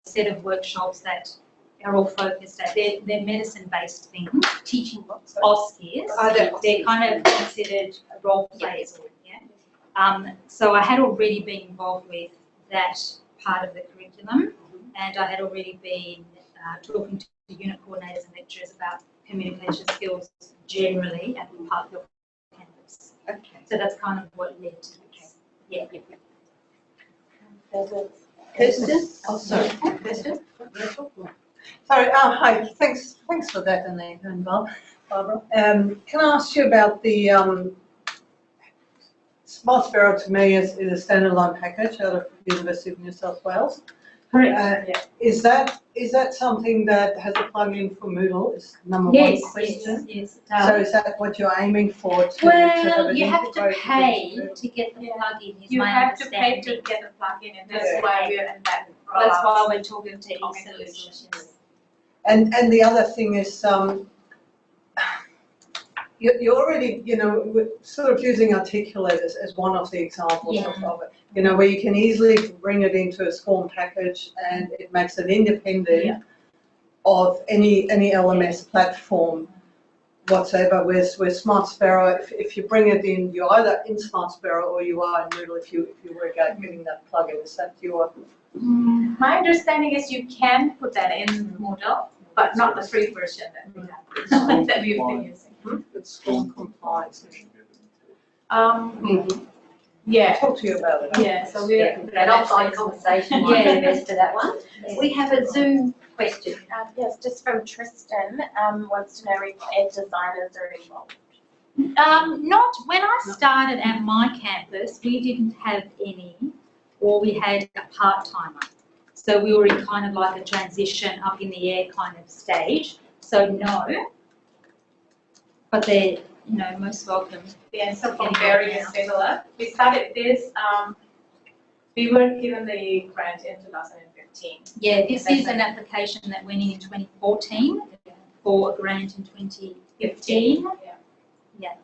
set of workshops that are all focused at, they're medicine-based things. Teaching what? OSCEs. They're kind of considered role plays. Yeah. So I had already been involved with that part of the curriculum, and I had already been talking to unit coordinators and lecturers about communication skills generally at the Parkville campus. Okay. So that's kind of what led to this. Yeah. Kirsten? Oh, sorry. Kirsten? Sorry, hi, thanks for that, Anita and Barbara. Can I ask you about the Smart Sparrow? To me is a standalone package out of the University of New South Wales. Correct. Is that something that has a plug-in for Moodle? Is number one question. Yes. So is that what you're aiming for? Well, you have to pay to get the plug-in. You have to pay to get the plug-in, and that's why we're in that. That's why we're talking to e-solutions. And the other thing is, you're already, we're sort of using Articulate as one of the examples of it, where you can easily bring it into a SCORM package and it makes it independent of any LMS platform whatsoever. With Smart Sparrow, if you bring it in, you're either in Smart Sparrow or you are in Moodle if you were getting that plugin. Is that your... My understanding is you can put that in Moodle, but not the free version that we have, that we've been using. It's SCORM compliance. Yeah. Talk to you about it. Yeah, so we're that offline conversation might be best for that one. We have a Zoom question. Yes, just from Tristan, wants to know if ed designers are involved. Not when I started at my campus, we didn't have any, or we had a part-timer. So we were in kind of like a transition up in the air kind of stage. So no, but they're, most welcome. Yeah, so from very similar. We started this, we were given the grant in 2015. Yeah, this is an application that went in 2014 for a grant in 2015. Yeah.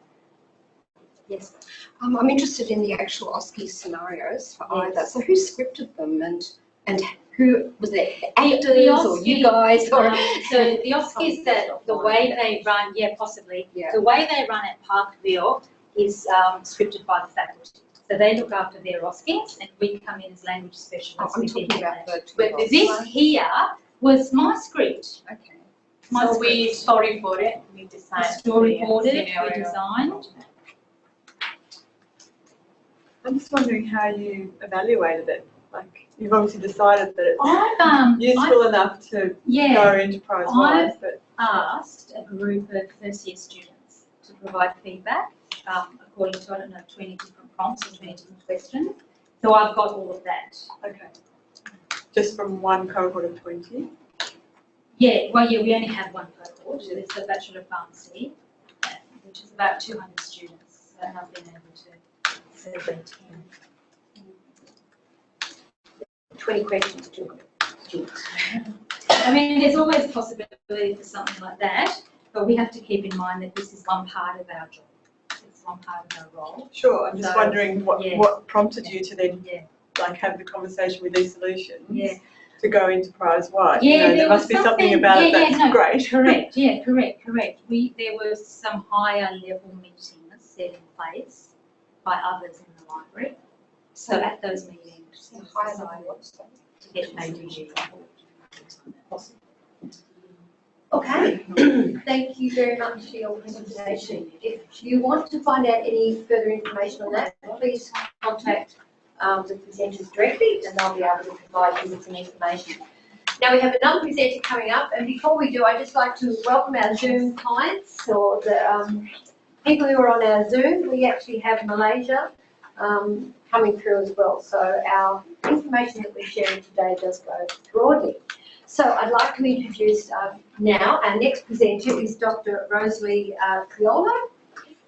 Yes. I'm interested in the actual OSCE scenarios for either. So who scripted them and who was it? The actors or you guys? Or so the OSCEs, that the way they run, possibly. Yeah. The way they run at Parkville is scripted by the faculty. So they look after their OSCEs and we come in as language specialists. I'm talking about that. But this here was my script. Okay. So we storyboarded, we designed. We designed. I'm just wondering how you evaluated it. Like, you've obviously decided that it's useful enough to go enterprise-wise. But asked a group of first-year students to provide feedback according to, 20 different prompts or 20 different questions. So I've got all of that. okay, just from one cohort of 20. Yeah, we only have one cohort. It's the Bachelor of Pharmacy, which is about 200 students. So I've been able to serve 10. 20 questions, 200 students. I mean, there's always a possibility for something like that, but we have to keep in mind that this is one part of our job. It's one part of our role. Sure, I'm just wondering what prompted you to then have the conversation with e-solutions to go enterprise-wide. There must be something about it that's great. Correct, correct. There was some higher level meetings set in place by others in the library. So at those meetings, to get ADG. Okay, thank you very much for your presentation. If you want to find out any further information on that, please contact the presenters directly and they'll be able to provide you with some information. Now we have another presenter coming up, and before we do, I'd just like to welcome our Zoom clients or the people who are on our Zoom. We actually have Malaysia coming through as well, so our information that we're sharing today does go broadly. So I'd like to introduce now our next presenter is Dr. Rosalie Triolo,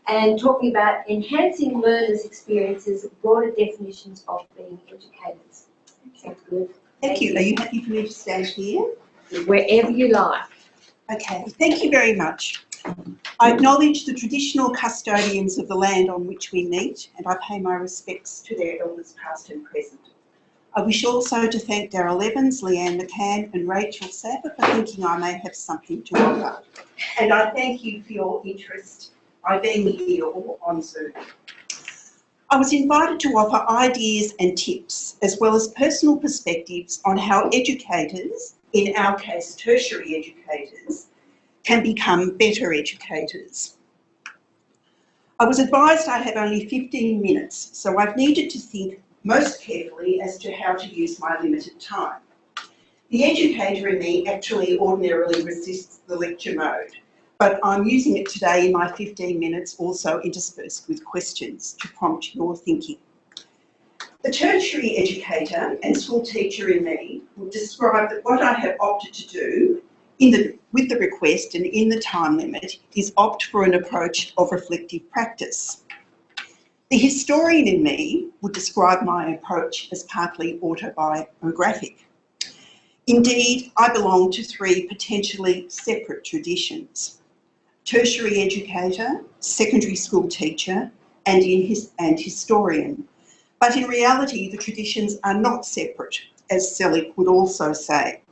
and talking about enhancing learners' experiences, broader definitions of being educators. Sounds good. Thank you. Are you happy for me to stand here? Wherever you like. Okay, thank you very much. I acknowledge the traditional custodians of the land on which we meet, and I pay my respects to their elders past and present. I wish also to thank Daryl Evans, Leanne McCann and Rachel Sapper for thinking I may have something to offer. And I thank you for your interest by being here or on Zoom. I was invited to offer ideas and tips, as well as personal perspectives on how educators, in our case tertiary educators, can become better educators. I was advised I had only 15 minutes, so I've needed to think most carefully as to how to use my limited time. The educator in me actually ordinarily resists the lecture mode, but I'm using it today in my 15 minutes also interspersed with questions to prompt your thinking. The tertiary educator and school teacher in me will describe that what I have opted to do with the request and in the time limit is opt for an approach of reflective practice. The historian in me would describe my approach as partly autobiographic. Indeed, I belong to three potentially separate traditions: tertiary educator, secondary school teacher, and historian. But in reality, the traditions are not separate, as Selig would also say.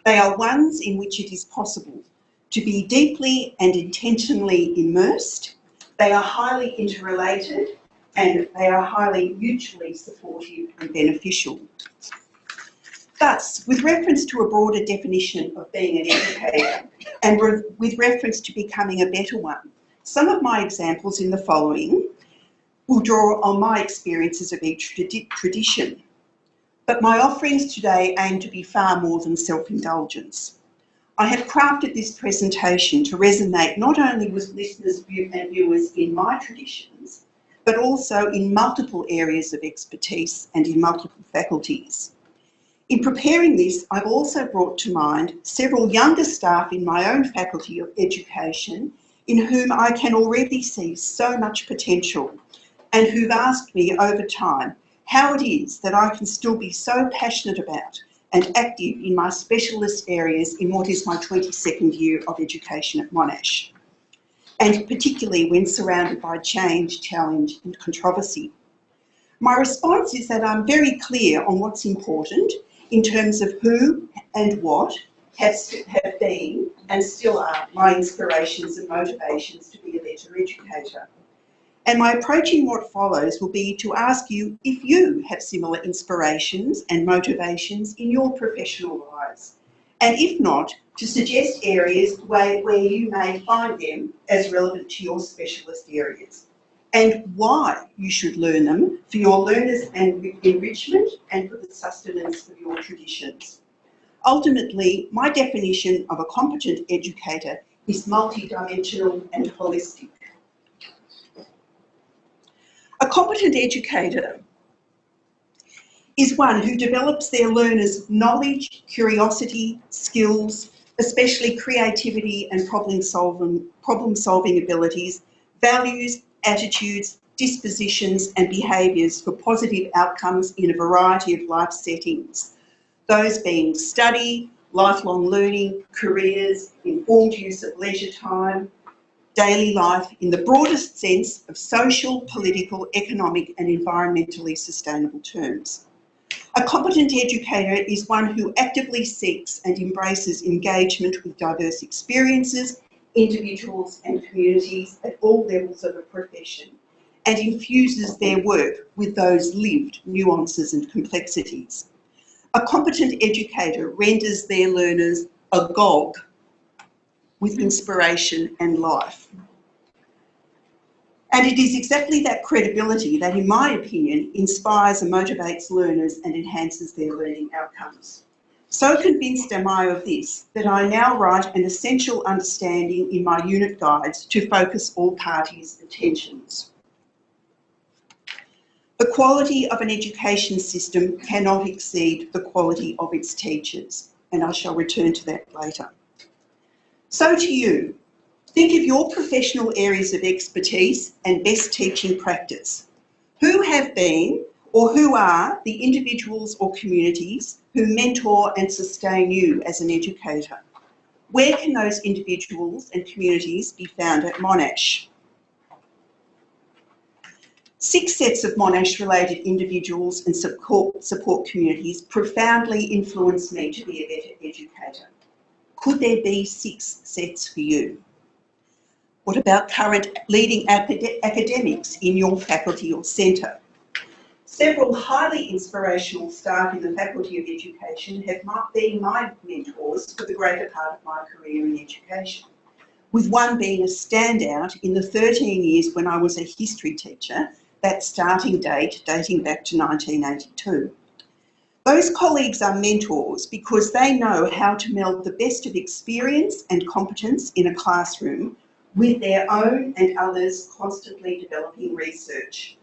They are ones in which it is possible to be deeply and intentionally immersed. They are highly interrelated, and they are highly mutually supportive and beneficial. Thus, with reference to a broader definition of being an educator and with reference to becoming a better one, some of my examples in the following will draw on my experiences of each tradition. But my offerings today aim to be far more than self-indulgence. I have crafted this presentation to resonate not only with listeners and viewers in my traditions, but also in multiple areas of expertise and in multiple faculties. In preparing this, I've also brought to mind several younger staff in my own faculty of education in whom I can already see so much potential and who've asked me over time how it is that I can still be so passionate about and active in my specialist areas in what is my 22nd year of education at Monash, and particularly when surrounded by change, challenge and controversy. My response is that I'm very clear on what's important in terms of who and what have been and still are my inspirations and motivations to be a better educator. And my approach in what follows will be to ask you if you have similar inspirations and motivations in your professional lives, and if not, to suggest areas where you may find them as relevant to your specialist areas, and why you should learn them for your learners and enrichment and for the sustenance of your traditions. Ultimately, my definition of a competent educator is multidimensional and holistic. A competent educator is one who develops their learners' knowledge, curiosity, skills, especially creativity and problem-solving abilities, values, attitudes, dispositions and behaviours for positive outcomes in a variety of life settings. Those being study, lifelong learning, careers, informed use of leisure time, daily life in the broadest sense of social, political, economic and environmentally sustainable terms. A competent educator is one who actively seeks and embraces engagement with diverse experiences, individuals and communities at all levels of a profession, and infuses their work with those lived nuances and complexities. A competent educator renders their learners agog with inspiration and life. And it is exactly that credibility that, in my opinion, inspires and motivates learners and enhances their learning outcomes. So convinced am I of this that I now write an essential understanding in my unit guides to focus all parties' attentions. The quality of an education system cannot exceed the quality of its teachers, and I shall return to that later. So to you, think of your professional areas of expertise and best teaching practice. Who have been or who are the individuals or communities who mentor and sustain you as an educator? Where can those individuals and communities be found at Monash? 6 sets of Monash-related individuals and support communities profoundly influenced me to be a better educator. Could there be 6 sets for you? What about current leading academics in your faculty or centre? Several highly inspirational staff in the Faculty of Education have been my mentors for the greater part of my career in education, with one being a standout in the 13 years when I was a history teacher, that starting date dating back to 1982. Those colleagues are mentors because they know how to meld the best of experience and competence in a classroom with their own and others' constantly developing research.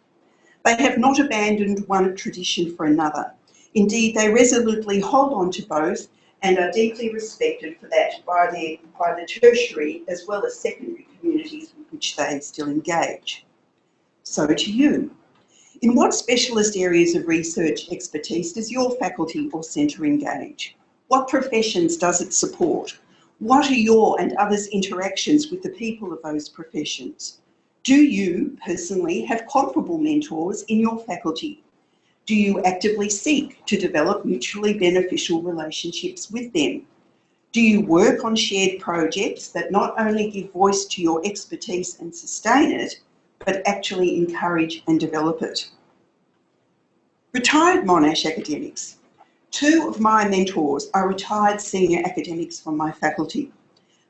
They have not abandoned one tradition for another. Indeed, they resolutely hold on to both and are deeply respected for that by the tertiary as well as secondary communities with which they still engage. So to you, in what specialist areas of research expertise does your faculty or centre engage? What professions does it support? What are your and others' interactions with the people of those professions? Do you personally have comparable mentors in your faculty? Do you actively seek to develop mutually beneficial relationships with them? Do you work on shared projects that not only give voice to your expertise and sustain it, but actually encourage and develop it? Retired Monash academics. 2 of my mentors are retired senior academics from my faculty.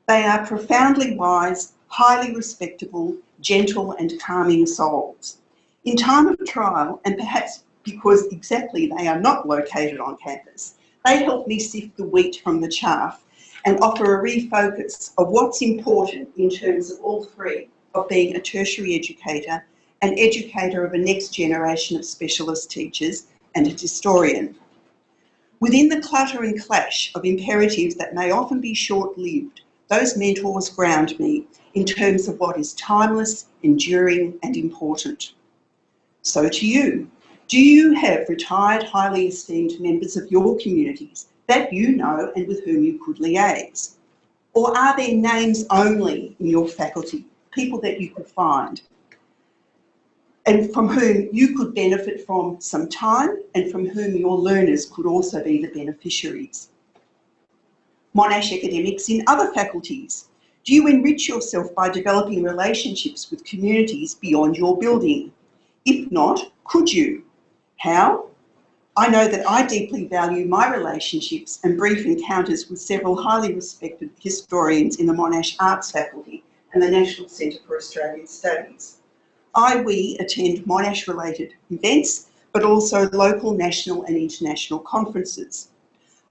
They are profoundly wise, highly respectable, gentle and calming souls. In time of trial, and perhaps because exactly they are not located on campus, they help me sift the wheat from the chaff and offer a refocus of what's important in terms of all 3, of being a tertiary educator, an educator of a next generation of specialist teachers, and a historian. Within the clutter and clash of imperatives that may often be short-lived, those mentors ground me in terms of what is timeless, enduring, and important. So to you, do you have retired, highly esteemed members of your communities that you know and with whom you could liaise? Or are there names only in your faculty, people that you could find, and from whom you could benefit from some time and from whom your learners could also be the beneficiaries? Monash academics in other faculties. Do you enrich yourself by developing relationships with communities beyond your building? If not, could you? How? I know that I deeply value my relationships and brief encounters with several highly respected historians in the Monash Arts faculty and the National Centre for Australian Studies. We attend Monash-related events, but also local, national and international conferences.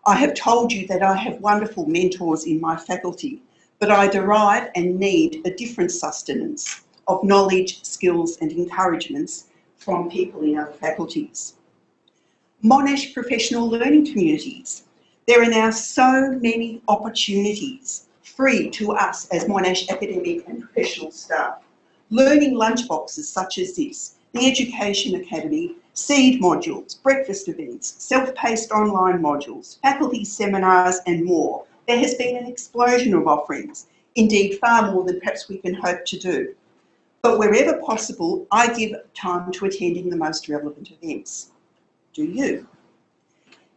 I have told you that I have wonderful mentors in my faculty, but I derive and need a different sustenance of knowledge, skills and encouragements from people in other faculties. Monash professional learning communities. There are now so many opportunities free to us as Monash academic and professional staff. Learning lunchboxes such as this, the Education Academy, seed modules, breakfast events, self-paced online modules, faculty seminars and more. There has been an explosion of offerings, indeed far more than perhaps we can hope to do. But wherever possible, I give time to attending the most relevant events. Do you?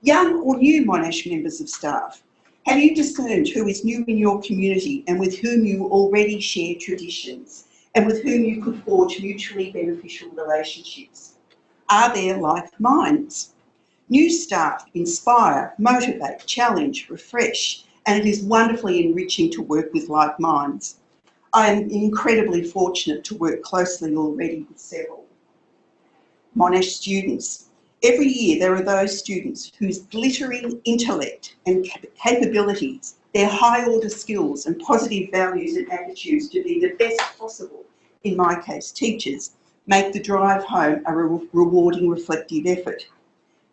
Young or new Monash members of staff, have you discerned who is new in your community and with whom you already share traditions and with whom you could forge mutually beneficial relationships? Are there like minds? New staff inspire, motivate, challenge, refresh, and it is wonderfully enriching to work with like minds. I am incredibly fortunate to work closely already with several. Monash students. Every year there are those students whose glittering intellect and capabilities, their high order skills and positive values and attitudes to be the best possible, in my case teachers, make the drive home a rewarding reflective effort.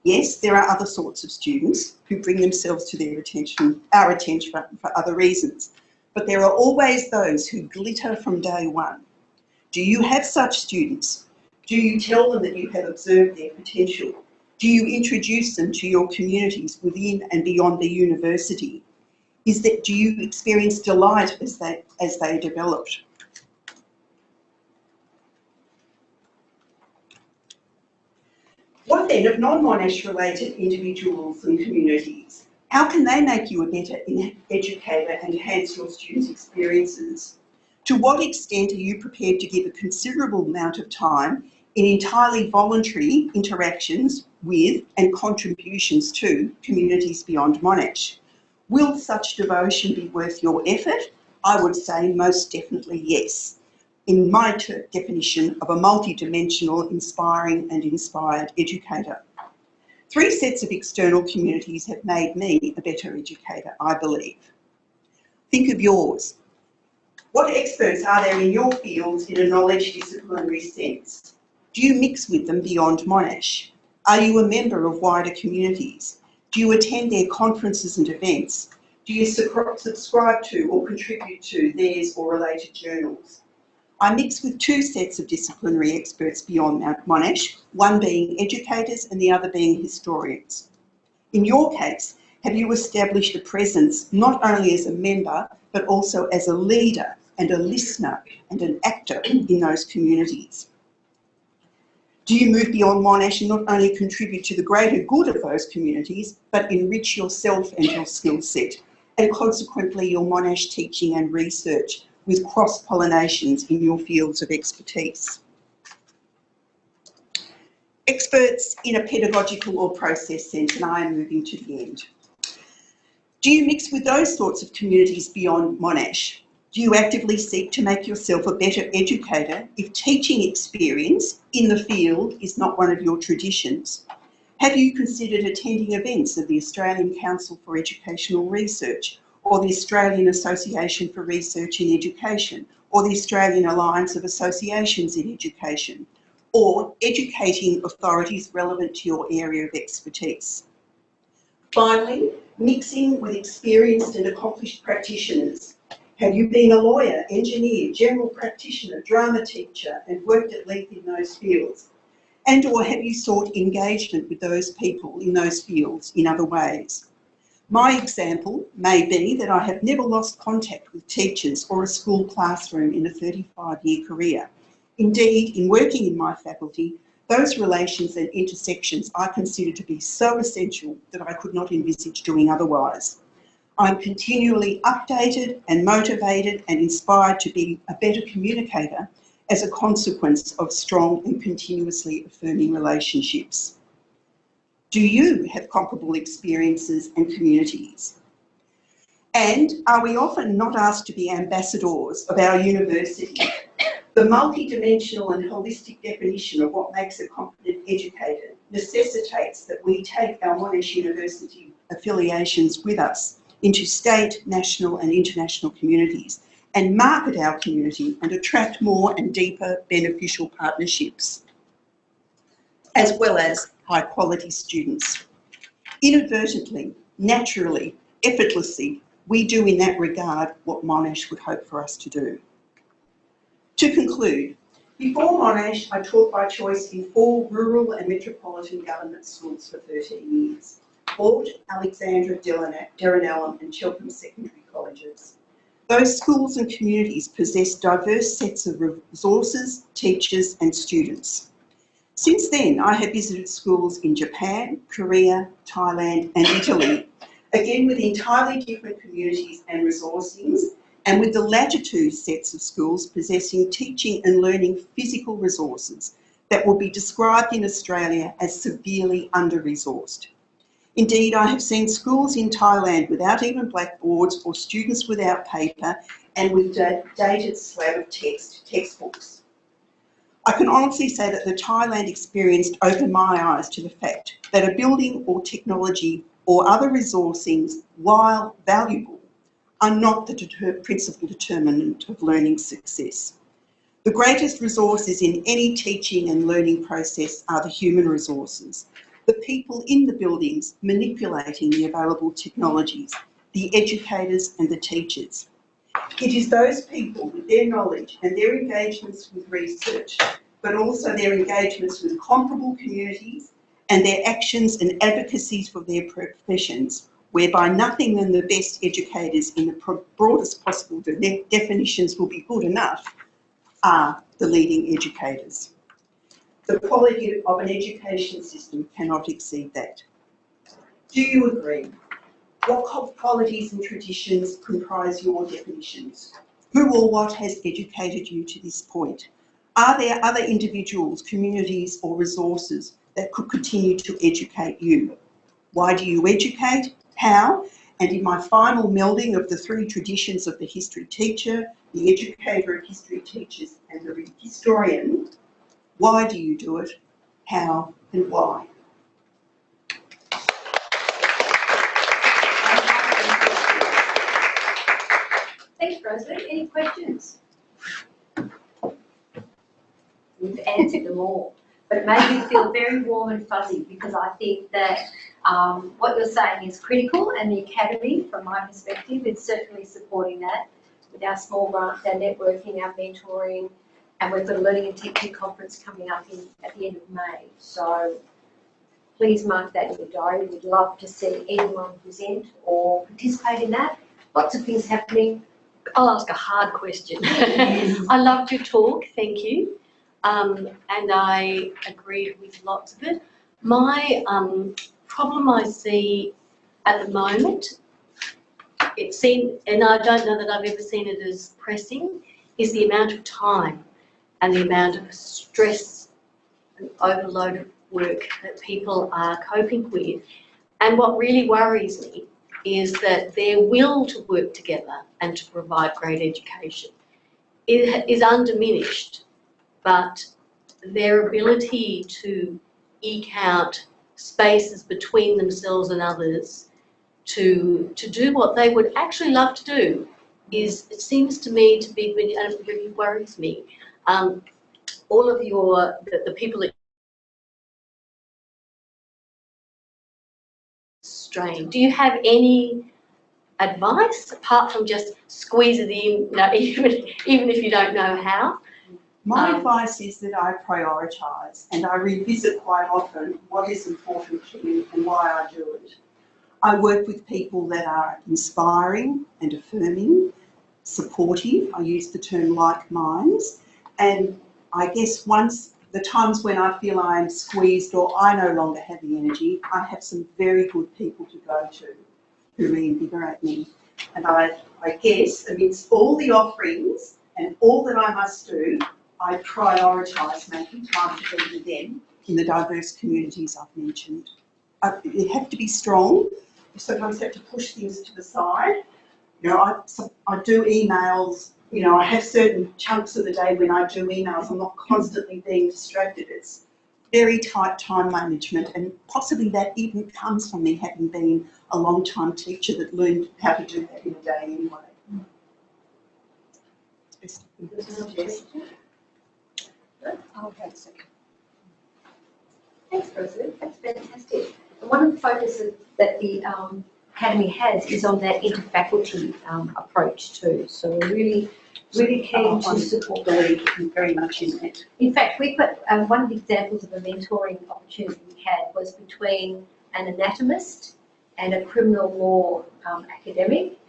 Yes, there are other sorts of students who bring themselves to our attention for other reasons, but there are always those who glitter from day one. Do you have such students? Do you tell them that you have observed their potential? Do you introduce them to your communities within and beyond the university? Do you experience delight as they develop? What then of non-Monash related individuals and communities? How can they make you a better educator and enhance your students' experiences? To what extent are you prepared to give a considerable amount of time in entirely voluntary interactions with and contributions to communities beyond Monash? Will such devotion be worth your effort? I would say most definitely yes, in my definition of a multidimensional, inspiring and inspired educator. 3 sets of external communities have made me a better educator, I believe. Think of yours. What experts are there in your fields in a knowledge disciplinary sense? Do you mix with them beyond Monash? Are you a member of wider communities? Do you attend their conferences and events? Do you subscribe to or contribute to theirs or related journals? I mix with 2 sets of disciplinary experts beyond Monash, one being educators and the other being historians. In your case, have you established a presence not only as a member, but also as a leader and a listener and an actor in those communities? Do you move beyond Monash and not only contribute to the greater good of those communities, but enrich yourself and your skill set, and consequently your Monash teaching and research with cross-pollinations in your fields of expertise? Experts in a pedagogical or process sense, and I am moving to the end. Do you mix with those sorts of communities beyond Monash? Do you actively seek to make yourself a better educator if teaching experience in the field is not one of your traditions? Have you considered attending events of the Australian Council for Educational Research, or the Australian Association for Research in Education, or the Australian Alliance of Associations in Education, or educating authorities relevant to your area of expertise? Finally, mixing with experienced and accomplished practitioners. Have you been a lawyer, engineer, general practitioner, drama teacher, and worked at length in those fields? And or have you sought engagement with those people in those fields in other ways? My example may be that I have never lost contact with teachers or a school classroom in a 35-year career. Indeed, in working in my faculty, those relations and intersections I consider to be so essential that I could not envisage doing otherwise. I'm continually updated and motivated and inspired to be a better communicator as a consequence of strong and continuously affirming relationships. Do you have comparable experiences and communities? And are we often not asked to be ambassadors of our university? The multidimensional and holistic definition of what makes a competent educator necessitates that we take our Monash University affiliations with us into state, national and international communities and market our community and attract more and deeper beneficial partnerships, as well as high quality students. Inadvertently, naturally, effortlessly, we do in that regard what Monash would hope for us to do. To conclude, before Monash, I taught by choice in 4 rural and metropolitan government schools for 13 years. Port, Alexandra, Derrinellum and Cheltenham secondary colleges. Those schools and communities possess diverse sets of resources, teachers and students. Since then, I have visited schools in Japan, Korea, Thailand and Italy, again with entirely different communities and resourcings, and with the latter 2 sets of schools possessing teaching and learning physical resources that will be described in Australia as severely under-resourced. Indeed, I have seen schools in Thailand without even blackboards or students without paper and with dated slab of textbooks. I can honestly say that the Thailand experience opened my eyes to the fact that a building or technology or other resourcings, while valuable, are not the principal determinant of learning success. The greatest resources in any teaching and learning process are the human resources, the people in the buildings manipulating the available technologies, the educators and the teachers. It is those people with their knowledge and their engagements with research, but also their engagements with comparable communities and their actions and advocacies for their professions, whereby nothing than the best educators in the broadest possible definitions will be good enough, are the leading educators. The quality of an education system cannot exceed that. Do you agree? What qualities and traditions comprise your definitions? Who or what has educated you to this point? Are there other individuals, communities or resources that could continue to educate you? Why do you educate? How? And in my final melding of the three traditions of the history teacher, the educator of history teachers and the historian, why do you do it? How and why? Thanks, Rosalie. Any questions? You've answered them all, but it made me feel very warm and fuzzy because I think that what you're saying is critical, and the Academy, from my perspective, is certainly supporting that with our small grants, our networking, our mentoring, and we've got a Learning and Teaching Conference coming up at the end of May. So please mark that in your diary. We'd love to see anyone present or participate in that. Lots of things happening. I'll ask a hard question. I loved your talk, thank you. And I agreed with lots of it. My problem I see at the moment, and I don't know that I've ever seen it as pressing, is the amount of time and the amount of stress and overload of work that people are coping with. And what really worries me is that their will to work together and to provide great education is undiminished, but their ability to eke out spaces between themselves and others to do what they would actually love to do it seems to me to be, and it really worries me. All of the people that strain. Do you have any advice apart from just squeeze it in, even if you don't know how? My advice is that I prioritise and I revisit quite often what is important to me and why I do it. I work with people that are inspiring and affirming, supportive, I use the term like minds, and I guess once the times when I feel I'm squeezed or I no longer have the energy, I have some very good people to go to who reinvigorate me. And I guess amidst all the offerings and all that I must do, I prioritise making time to be with them in the diverse communities I've mentioned. You have to be strong. You sometimes have to push things to the side. You know, I do emails. You know, I have certain chunks of the day when I do emails. I'm not constantly being distracted. It's very tight time management, and possibly that even comes from me having been a long-time teacher that learned how to do that in a day anyway. Oh, that's okay. Thanks, Rosalie. That's fantastic. And one of the focuses that the Academy has is on that interfaculty approach too. So we're really keen to support that. Very much in that. In fact, we've got one of the examples of a mentoring opportunity we had was between an anatomist and a criminal law academic.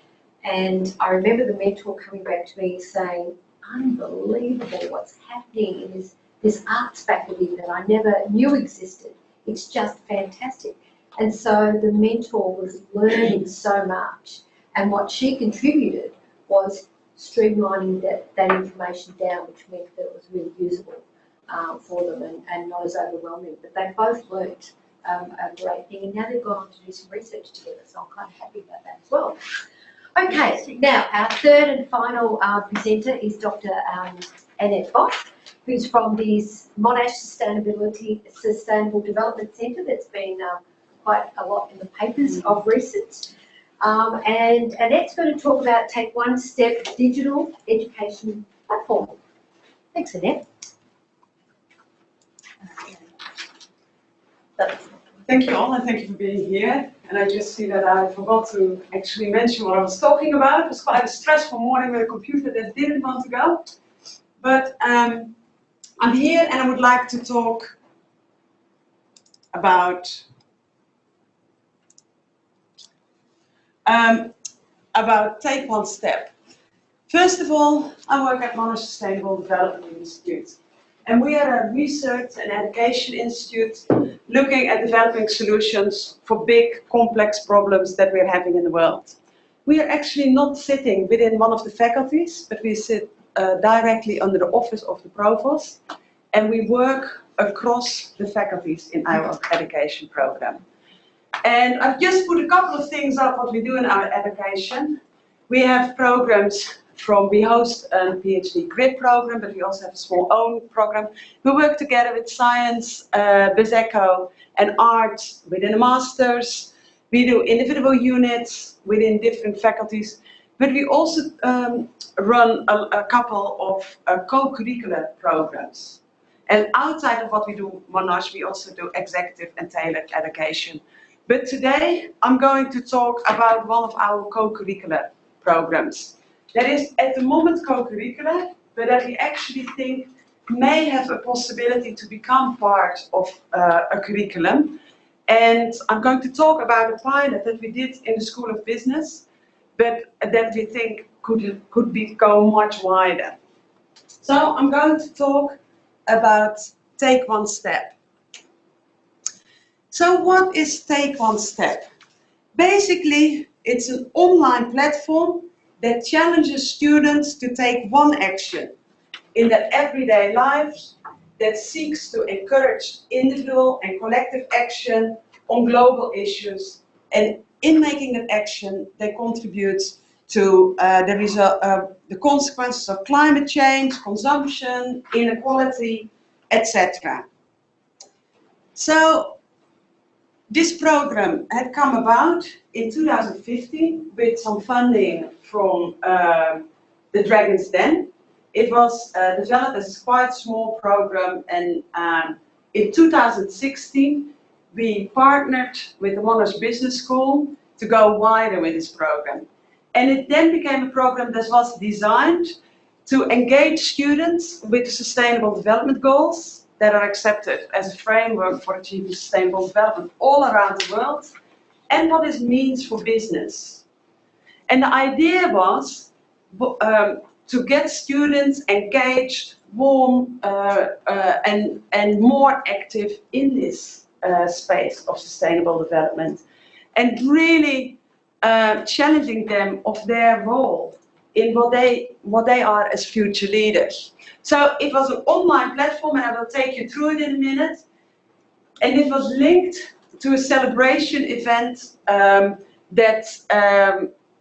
And I remember the mentor coming back to me saying, unbelievable what's happening in this arts faculty that I never knew existed. It's just fantastic. And so the mentor was learning so much, and what she contributed was streamlining that information down, which meant that it was really usable for them and not as overwhelming. But they both learnt a great thing, and now they've gone on to do some research together, so I'm kind of happy about that as well. Okay, now our third and final presenter is Dr. Annette, who's from the Monash Sustainable Development Centre that's been quite a lot in the papers of recent. And Annette's going to talk about Take One Step digital education platform. Thanks, Annette. Thank you all, and thank you for being here. And I just see that I forgot to actually mention what I was talking about. It was quite a stressful morning with a computer that didn't want to go. But I'm here and I would like to talk about Take One Step. First of all, I work at Monash Sustainable Development Institute. And we are a research and education institute looking at developing solutions for big, complex problems that we're having in the world. We are actually not sitting within one of the faculties, but we sit directly under the office of the provost, and we work across the faculties in our education program. And I've just put a couple of things up what we do in our education. We have programs we host a PhD grid program, but we also have a small own program. We work together with science, BizEco, and art within the masters. We do individual units within different faculties, but we also run a couple of co-curricular programs. And outside of what we do Monash, we also do executive and tailored education. But today, I'm going to talk about one of our co-curricular programs. That is at the moment co-curricular, but that we actually think may have a possibility to become part of a curriculum. And I'm going to talk about a pilot that we did in the School of Business, but that we think could go much wider. So I'm going to talk about Take One Step. So what is Take One Step? Basically, it's an online platform that challenges students to take one action in their everyday lives, that seeks to encourage individual and collective action on global issues, and in making that action, they contribute to the consequences of climate change, consumption, inequality, etc. So this program had come about in 2015 with some funding from the Dragon's Den. It was developed as a quite small program, and in 2016 we partnered with the Monash Business School to go wider with this program. And it then became a program that was designed to engage students with the Sustainable Development Goals that are accepted as a framework for achieving sustainable development all around the world, and what this means for business. And the idea was to get students engaged, warm, and more active in this space of sustainable development, and really challenging them of their role in what they are as future leaders. So it was an online platform, and I will take you through it in a minute. And it was linked to a celebration event that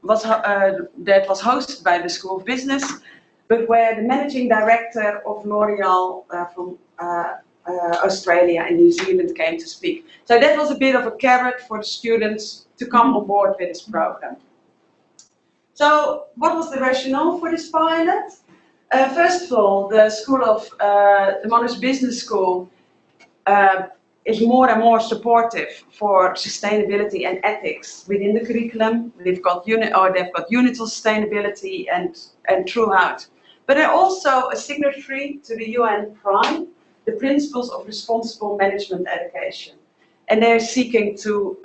was hosted by the School of Business, but where the managing director of L'Oreal from Australia and New Zealand came to speak. So that was a bit of a carrot for the students to come on board with this program. So what was the rationale for this pilot? First of all, the Monash Business School is more and more supportive for sustainability and ethics within the curriculum. They've got units on sustainability and throughout. But they're also a signatory to the UN Prime, the Principles of Responsible Management Education. And they're seeking to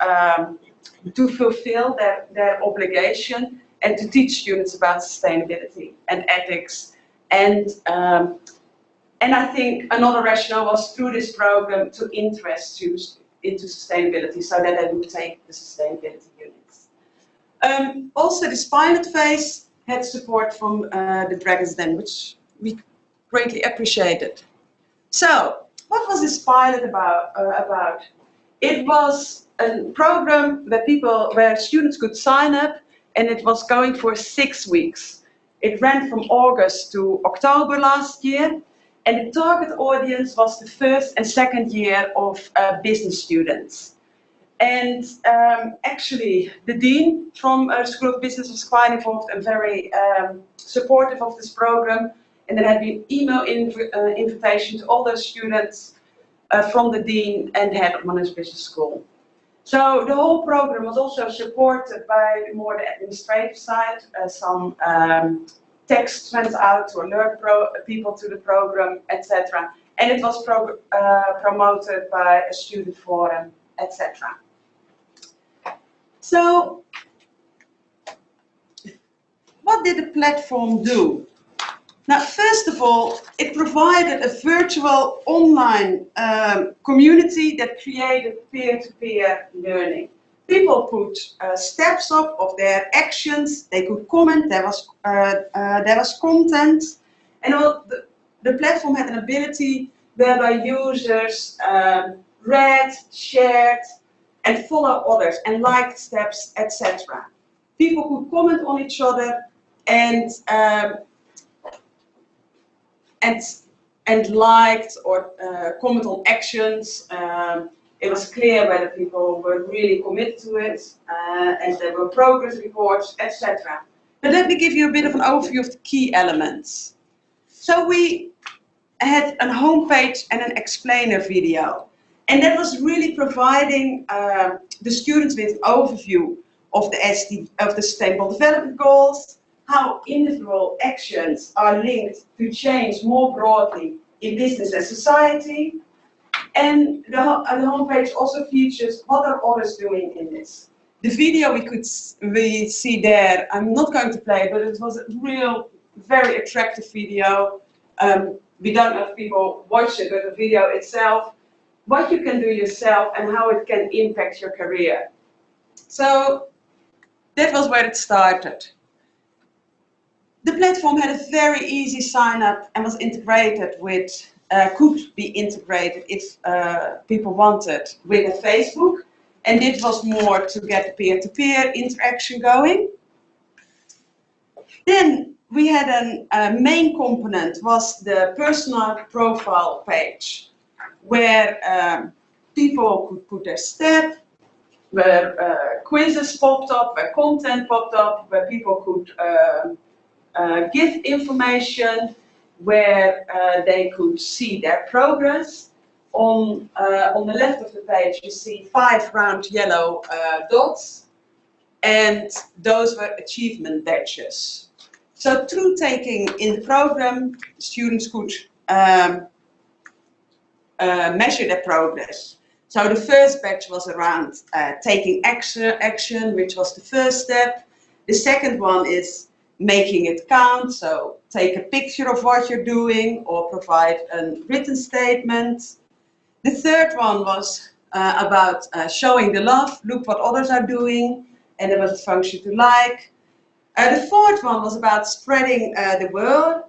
fulfill their obligation and to teach students about sustainability and ethics. And I think another rationale was through this program to interest students into sustainability so that they would take the sustainability units. Also, this pilot phase had support from the Dragon's Den, which we greatly appreciated. So, what was this pilot about? It was a program where students could sign up, and it was going for 6 weeks. It ran from August to October last year, and the target audience was the first and second year of business students. And actually, the dean from the School of Business was quite involved and very supportive of this program. And there had been email invitation to all those students from the dean and head of Monash Business School. So the whole program was also supported by more the administrative side. Some text went out to alert people to the program, etc. And it was promoted by a student forum, etc. So, what did the platform do? Now, first of all, it provided a virtual online community that created peer-to-peer learning. People put steps up of their actions, they could comment, there was content, and the platform had an ability whereby users read, shared, and follow others, and liked steps, etc. People could comment on each other and liked or comment on actions. It was clear whether people were really committed to it, and there were progress reports, etc. But let me give you a bit of an overview of the key elements. So we had a homepage and an explainer video, and that was really providing the students with an overview of the Sustainable Development Goals, how individual actions are linked to change more broadly in business and society. And the homepage also features what are others doing in this. The video we see there, I'm not going to play, but it was a real, very attractive video. We don't know if people watch it, but the video itself, what you can do yourself and how it can impact your career. So that was where it started. The platform had a very easy sign up and was integrated with, could be integrated if people wanted, with a Facebook. And it was more to get the peer-to-peer interaction going. Then we had a main component, was the personal profile page, where people could put their step, where quizzes popped up, where content popped up, where people could give information, where they could see their progress. On the left of the page you see 5 round yellow dots, and those were achievement badges. So through taking in the program, students could measure their progress. So the first badge was around taking action, which was the first step. The second one is making it count, so take a picture of what you're doing or provide a written statement. The third one was about showing the love, look what others are doing, and there was a function to like. The fourth one was about spreading the word,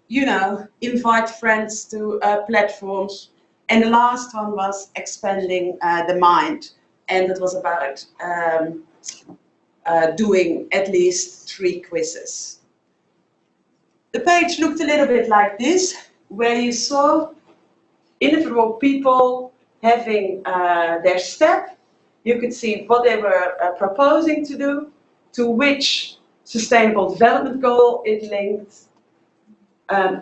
you know, invite friends to platforms. And the last one was expanding the mind, and it was about doing at least 3 quizzes. The page looked a little bit like this, where you saw individual people having their step. You could see what they were proposing to do, to which Sustainable Development Goal it linked,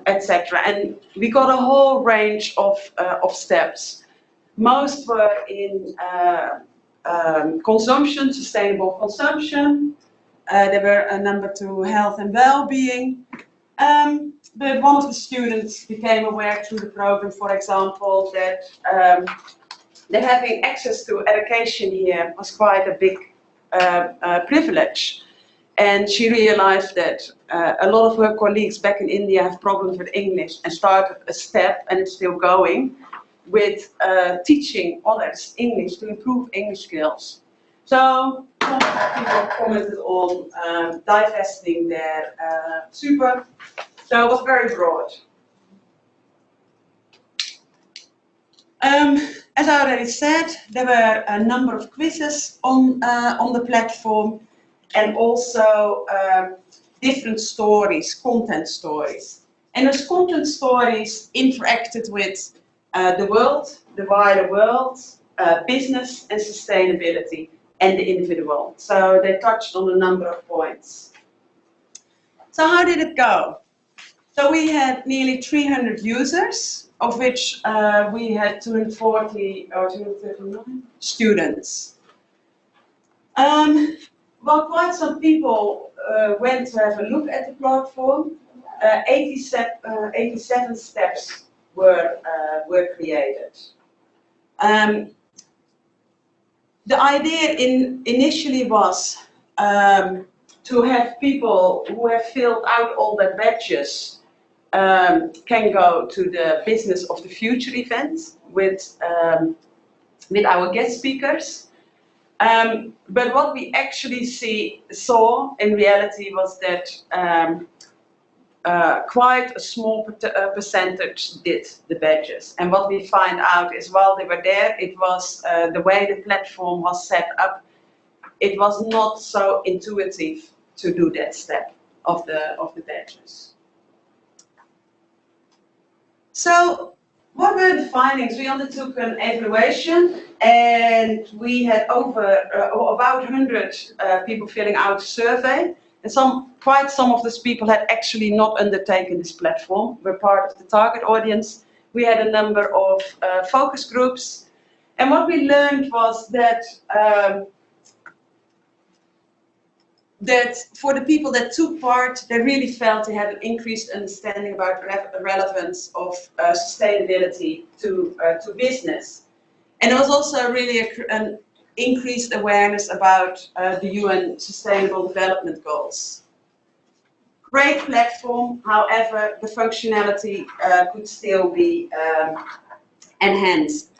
etc. And we got a whole range of steps. Most were in consumption, sustainable consumption. There were a number to health and well-being. But one of the students became aware through the program, for example, that having access to education here was quite a big privilege. And she realized that a lot of her colleagues back in India have problems with English, and started a step, and it's still going, with teaching others English to improve English skills. So people commented on divesting their super. So it was very broad. As I already said, there were a number of quizzes on the platform, and also different stories, content stories. And those content stories interacted with the world, the wider world, business and sustainability, and the individual. So they touched on a number of points. So how did it go? So we had nearly 300 users, of which we had 240 or 239 students. Well, quite some people went to have a look at the platform. 87 steps were created. The idea initially was to to have people who have filled out all their badges can go to the Business of the Future event with our guest speakers. But what we actually saw in reality was that quite a small percentage did the badges. And what we find out is while they were there, it was the way the platform was set up, it was not so intuitive to do that step of the badges. So what were the findings? We undertook an evaluation and we had about 100 people filling out a survey. And quite some of these people had actually not undertaken this platform, were part of the target audience. We had a number of focus groups. And what we learned was that that for the people that took part, they really felt they had an increased understanding about the relevance of sustainability to business. And there was also really an increased awareness about the UN Sustainable Development Goals. Great platform, however, the functionality could still be enhanced.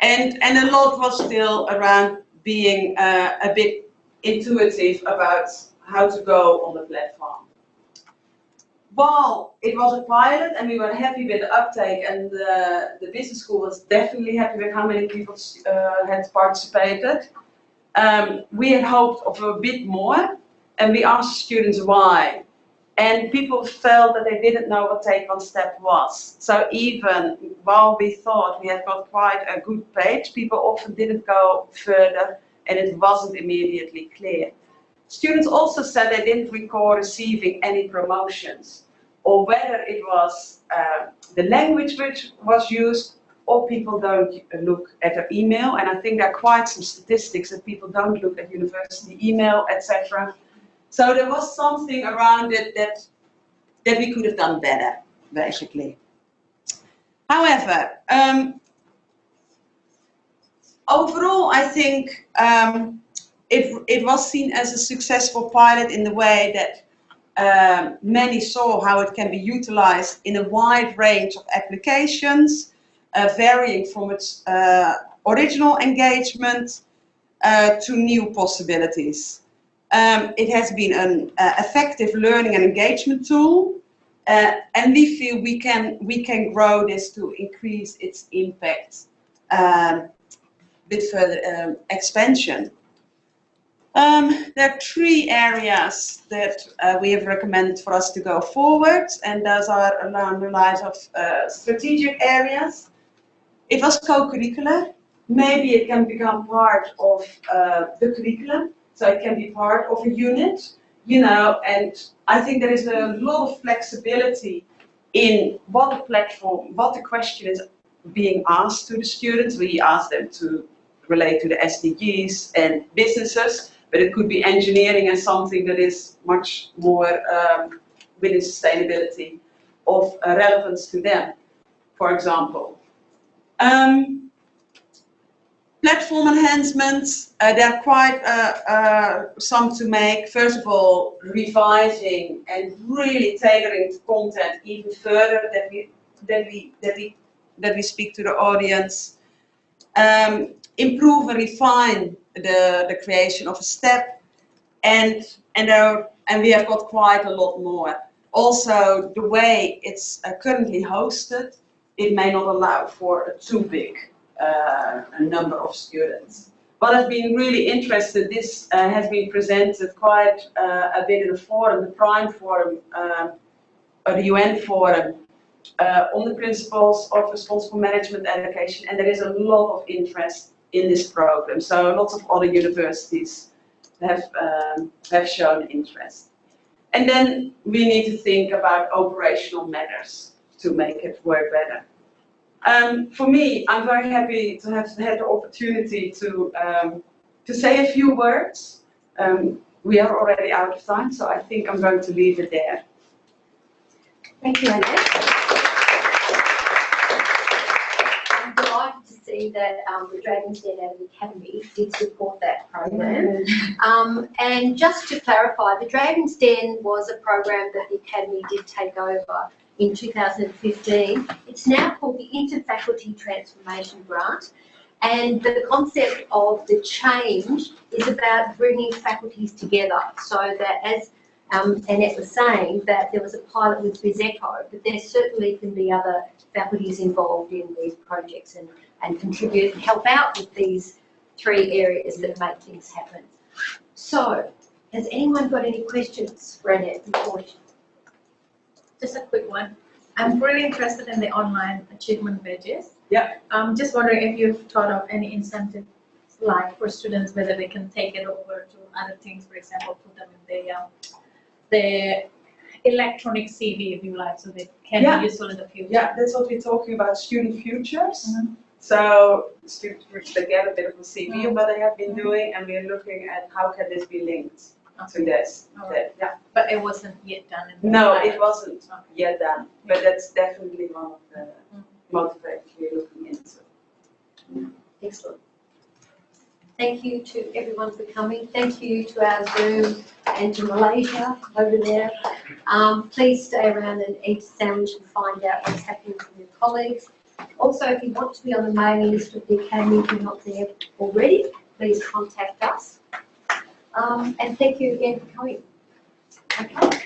And a lot was still around being a bit intuitive about how to go on the platform. While it was a pilot and we were happy with the uptake and the business school was definitely happy with how many people had participated, we had hoped of a bit more and we asked students why. And people felt that they didn't know what Take One Step was. So even while we thought we had got quite a good page, people often didn't go further and it wasn't immediately clear. Students also said they didn't recall receiving any promotions, or whether it was the language which was used, or people don't look at their email. And I think there are quite some statistics that people don't look at university email, etc. So there was something around it that we could have done better, basically. However, overall, I think it was seen as a successful pilot in the way that many saw how it can be utilized in a wide range of applications, varying from its original engagement to new possibilities. It has been an effective learning and engagement tool, and we feel we can grow this to increase its impact with further expansion. There are 3 areas that we have recommended for us to go forward, and those are along the lines of strategic areas. It was co-curricular. Maybe it can become part of the curriculum, so it can be part of a unit, and I think there is a lot of flexibility in what the platform, what the question is being asked to the students. We ask them to relate to the SDGs and businesses, but it could be engineering and something that is much more within sustainability of relevance to them, for example. Platform enhancements, there are quite some to make. First of all, revising and really tailoring the content even further that we speak to the audience. Improve and refine the creation of a step, and we have got quite a lot more. Also, the way it's currently hosted, it may not allow for a too big a number of students. What has been really interesting, this has been presented quite a bit in the forum, the Prime Forum, or the UN Forum, on the principles of responsible management education, and there is a lot of interest in this program. So lots of other universities have shown interest. And then we need to think about operational matters to make it work better. For me, I'm very happy to have had the opportunity to say a few words. We are already out of time, so I think I'm going to leave it there. Thank you, Annette. I'm delighted to see see that the Dragon's Den out of the Academy did support that program. And just to clarify, the Dragon's Den was a program that the Academy did take over in 2015. It's now called the Interfaculty Transformation Grant. And the concept of the change is about bringing faculties together so that, as Annette was saying, that there was a pilot with BizEcho, but there certainly can be other faculties involved in these projects and contribute and help out with these 3 areas that make things happen. So, has anyone got any questions for Annette before she... Just a quick one. I'm really interested in the online achievement badges. Yeah. I'm just wondering if you've thought of any incentives, like for students, whether they can take it over to other things, for example, put them in the electronic CV, if you like, so they can be useful in the future. Yeah, that's what we're talking about, student futures. So students they get a bit of a CV of what they have been doing, and we're looking at how can this be linked to this. Yeah. But it wasn't yet done. In the No, pilot. it wasn't yet done, but that's definitely one of the motivators we're looking into. Excellent. Thank you to everyone for coming. Thank you to our Zoom and to Malaysia over there. Please stay around and eat a sandwich and find out what's happening from your colleagues. Also, if you want to be on the mailing list of the Academy, if you're not there already, please contact us. And thank you again for coming. Okay.